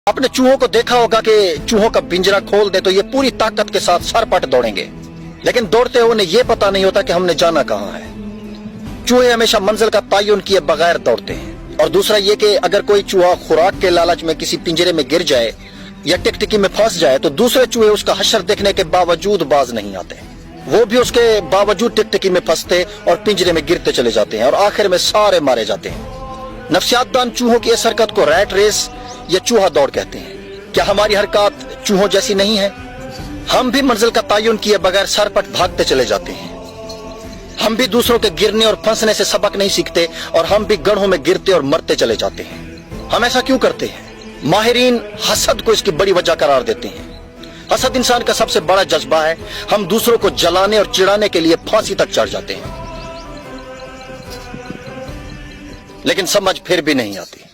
आपने चूहों को देखा होगा कि चूहों का पिंजरा खोल दे तो ये पूरी ताकत के साथ सरपट दौड़ेंगे, लेकिन दौड़ते हुए उन्हें ये पता नहीं होता कि हमने जाना कहाँ है। चूहे हमेशा मंजिल का तयन किए बगैर दौड़ते हैं। और दूसरा ये कि अगर कोई चूहा खुराक के लालच में किसी पिंजरे में गिर जाए या टिकटिकी में फंस जाए तो दूसरे चूहे उसका हश्र देखने के बावजूद बाज नहीं आते, वो भी उसके बावजूद टिकटिकी में फंसते और पिंजरे में गिरते चले जाते हैं और आखिर में सारे मारे जाते हैं। नफ्सियातदान चूहों की इस हरकत को रैट रेस या चूहा दौड़ कहते हैं। क्या हमारी हरकत चूहों जैसी नहीं है? हम भी मंजिल का तयन किए बगैर सरपट भागते चले जाते हैं। हम भी दूसरों के गिरने और फंसने से सबक नहीं सीखते और हम भी गड्ढों में गिरते और मरते चले जाते हैं। हम ऐसा क्यों करते हैं? माहिरीन हसद को इसकी बड़ी वजह करार देते हैं। हसद इंसान का सबसे बड़ा जज्बा है। हम दूसरों को जलाने और चिढ़ाने के लिए फांसी तक चढ़ जाते हैं, लेकिन समझ फिर भी नहीं आती।